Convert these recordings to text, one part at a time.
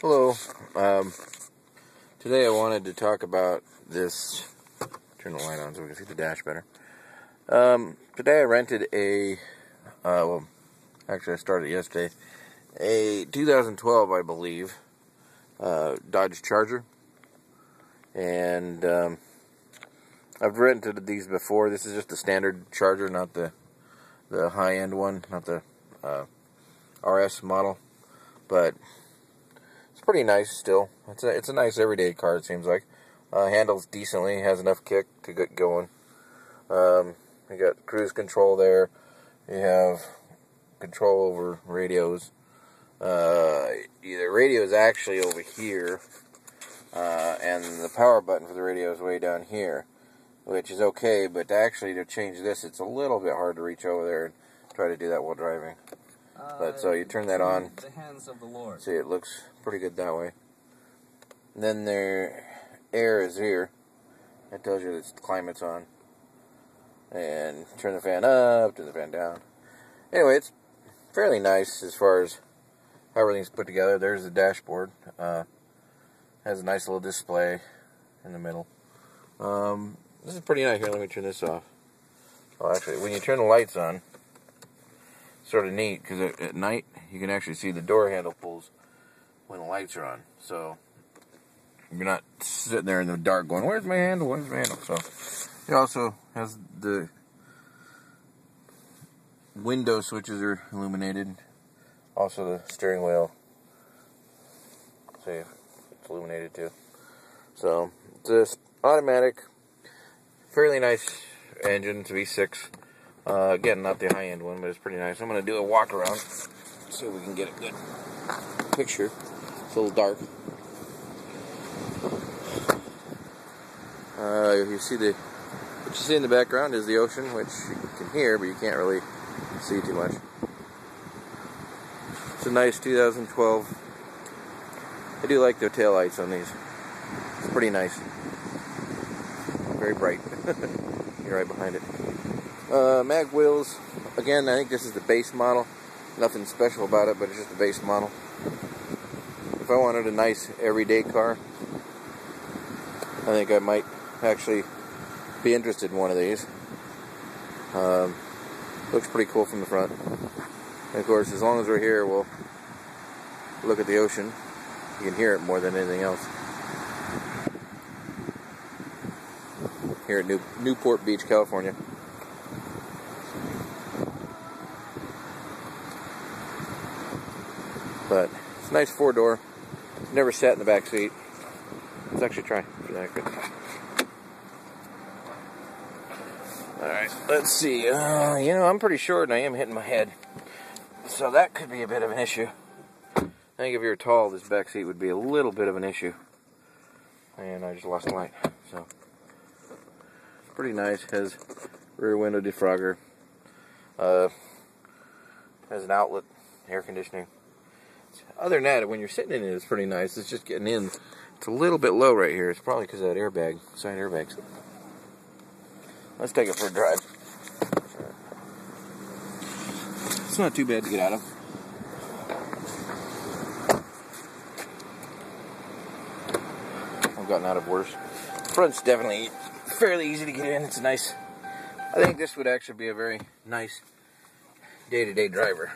Hello. Today I wanted to talk about this. Turn the light on so we can see the dash better. Today I rented a, well, actually I started yesterday, a 2012, I believe, Dodge Charger. And I've rented these before. This is just a standard Charger, not the high-end one, not the RS model. But it's pretty nice still. It's a nice everyday car, it seems like. Handles decently, has enough kick to get going. You got cruise control there. You have control over radios. The radio is actually over here, and the power button for the radio is way down here, which is okay, but actually to change this, it's a little bit hard to reach over there and try to do that while driving. But so you turn that on. The hands of the Lord. See, it looks pretty good that way. And then their air is here. It tells you the climate's on. And turn the fan up, turn the fan down. Anyway, it's fairly nice as far as how everything's put together. There's the dashboard. Has a nice little display in the middle. This is pretty nice. Here, let me turn this off. Oh, actually, when you turn the lights on, sort of neat, because at night you can actually see the door handle pulls when the lights are on, so you're not sitting there in the dark going, where's my handle, where's my handle? So it also has the window switches are illuminated, also the steering wheel, see, it's illuminated too. So it's just automatic, fairly nice engine. It's a V6. Again, not the high-end one, but it's pretty nice. I'm going to do a walk around, see if we can get a good picture. It's a little dark. You see what you see in the background is the ocean, which you can hear, but you can't really see too much. It's a nice 2012. I do like the taillights on these. It's pretty nice. Very bright. You're right behind it. Mag wheels, again, I think this is the base model. Nothing special about it, but it's just a base model. If I wanted a nice everyday car, I think I might actually be interested in one of these. Looks pretty cool from the front. And of course, as long as we're here, we'll look at the ocean. You can hear it more than anything else. Here at Newport Beach, California. But it's a nice four-door. Never sat in the back seat. Let's actually try for that. Good. Alright, let's see. I'm pretty short and I am hitting my head. So that could be a bit of an issue. I think if you're tall, this back seat would be a little bit of an issue. And I just lost the light. So, pretty nice. Has rear window defrogger. Has an outlet, air conditioning. Other than that, when you're sitting in it, it's pretty nice. It's just getting in. It's a little bit low right here. It's probably because of that airbag, side airbags. Let's take it for a drive. It's not too bad to get out of. I've gotten out of worse. Front's definitely fairly easy to get in. It's nice. I think this would actually be a very nice day-to-day driver.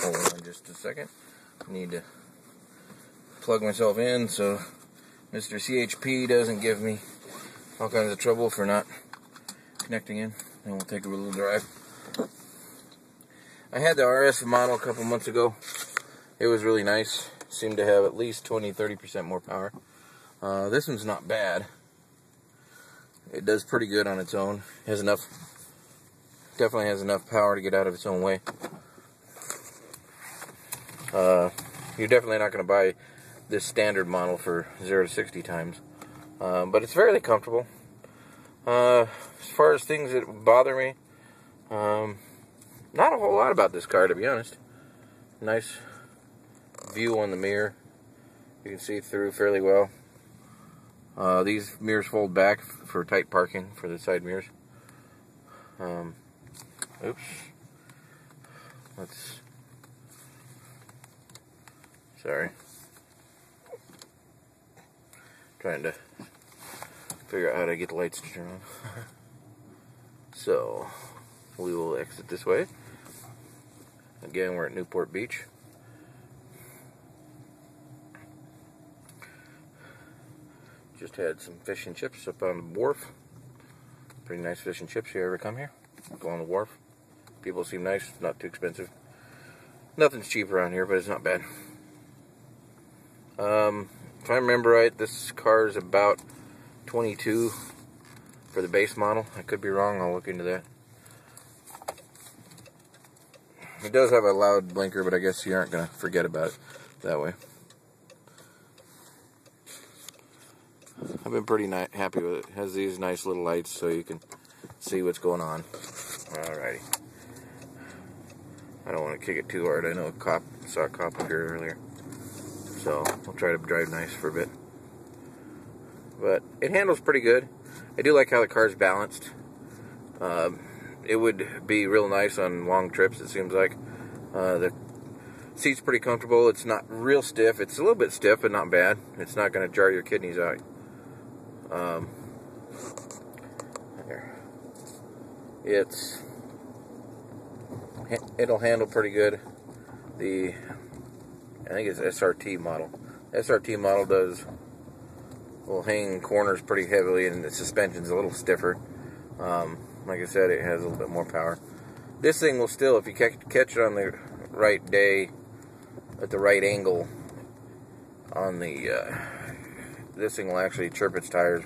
Hold on just a second. I need to plug myself in so Mr. CHP doesn't give me all kinds of trouble for not connecting in. And we'll take a little drive. I had the RS model a couple months ago. It was really nice. Seemed to have at least 20-30% more power. This one's not bad. It does pretty good on its own. Has enough. Definitely has enough power to get out of its own way. You're definitely not going to buy this standard model for 0 to 60 times. But it's fairly comfortable. As far as things that bother me, not a whole lot about this car, to be honest. Nice view on the mirror. You can see through fairly well. These mirrors fold back for tight parking for the side mirrors. Oops. Let's Sorry. Trying to figure out how to get the lights to turn on. So, we will exit this way. Again, we're at Newport Beach. Just had some fish and chips up on the wharf. Pretty nice fish and chips. You ever come here? Go on the wharf. People seem nice, not too expensive. Nothing's cheap around here, but it's not bad. If I remember right, this car is about 22 for the base model. I could be wrong. I'll look into that. It does have a loud blinker, but I guess you aren't going to forget about it that way. I've been pretty happy with it. It has these nice little lights so you can see what's going on. Alrighty. I don't want to kick it too hard. I know saw a cop up here earlier. So I'll try to drive nice for a bit. But it handles pretty good. I do like how the car's balanced. It would be real nice on long trips, it seems like. The seat's pretty comfortable. It's not real stiff. It's a little bit stiff, but not bad. It's not going to jar your kidneys out. It'll handle pretty good. I think it's SRT model. SRT model will hang corners pretty heavily, and the suspension's a little stiffer. Like I said, it has a little bit more power. This thing will still, if you catch it on the right day, at the right angle, on this thing will actually chirp its tires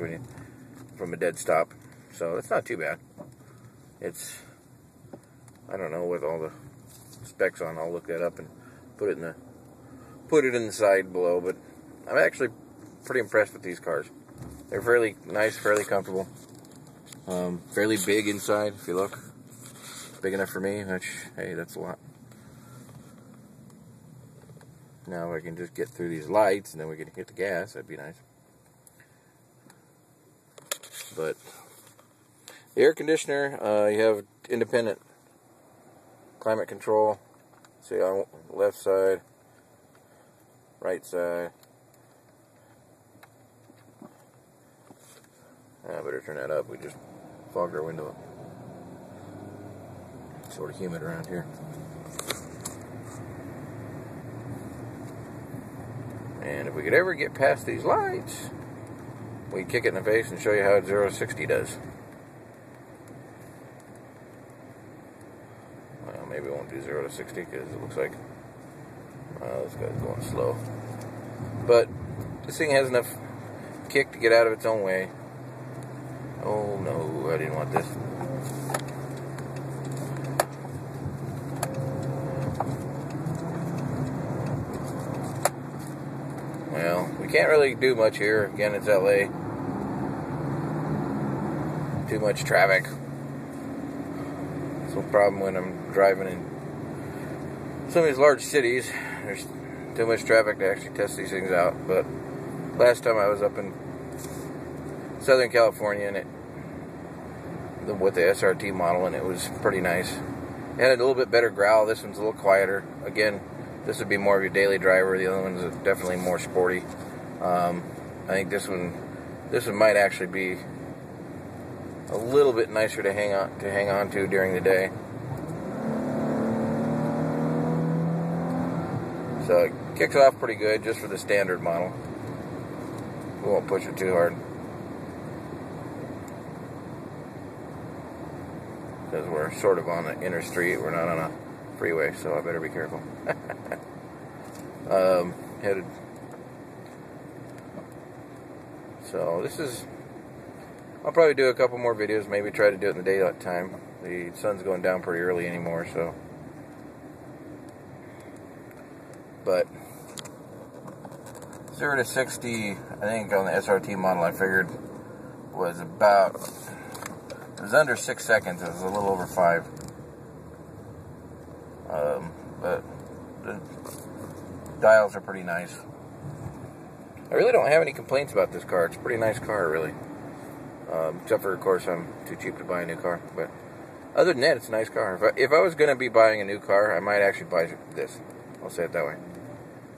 from a dead stop. So it's not too bad. I don't know with all the specs on. I'll look that up and put it in the side below. But I'm actually pretty impressed with these cars. They're fairly nice, fairly comfortable, fairly big inside. If you look, big enough for me. Which, hey, that's a lot. Now I can just get through these lights, and then we can hit the gas. That'd be nice. But the air conditioner, you have independent climate control. See on left side, right side. I better turn that up. We just fogged our window up. It's sort of humid around here. And if we could ever get past these lights, we'd kick it in the face and show you how 0 to 60 does. Well, maybe we won't do 0 to 60 because it looks like this guy's going slow. But this thing has enough kick to get out of its own way. Oh no, I didn't want this. Well, we can't really do much here. Again, it's LA. Too much traffic. It's no problem when I'm driving in some of these large cities. There's too much traffic to actually test these things out. But last time I was up in Southern California and with the SRT model, and it was pretty nice. It had a little bit better growl. This one's a little quieter. Again, this would be more of your daily driver. The other one's definitely more sporty. I think this one might actually be a little bit nicer to hang on to during the day. So it kicks off pretty good just for the standard model. We won't push it too hard because we're sort of on the inner street. We're not on a freeway, so I better be careful. Headed. So this is. I'll probably do a couple more videos. Maybe try to do it in the daylight time. The sun's going down pretty early anymore, so. But 0 to 60, I think on the SRT model, I figured was about. It was under 6 seconds. It was a little over 5. But the dials are pretty nice. I really don't have any complaints about this car. It's a pretty nice car, really. Except for, of course, I'm too cheap to buy a new car. But other than that, it's a nice car. If I was going to be buying a new car, I might actually buy this. I'll say it that way.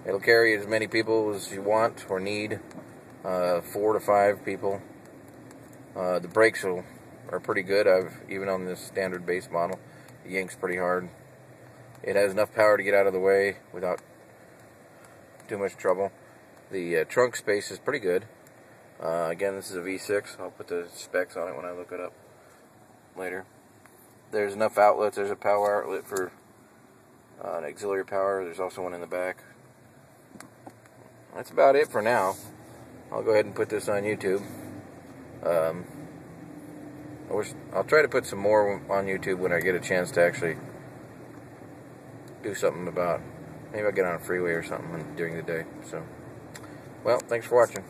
It'll carry as many people as you want or need, 4 to 5 people. The brakes are pretty good. Even on this standard base model, it yanks pretty hard. It has enough power to get out of the way without too much trouble. The trunk space is pretty good. Again, this is a V6. I'll put the specs on it when I look it up later. There's enough outlets. There's a power outlet for an auxiliary power. There's also one in the back. That's about it for now. I'll go ahead and put this on YouTube. I'll try to put some more on YouTube when I get a chance to actually do something about. Maybe I'll get on a freeway or something during the day. So, well, thanks for watching.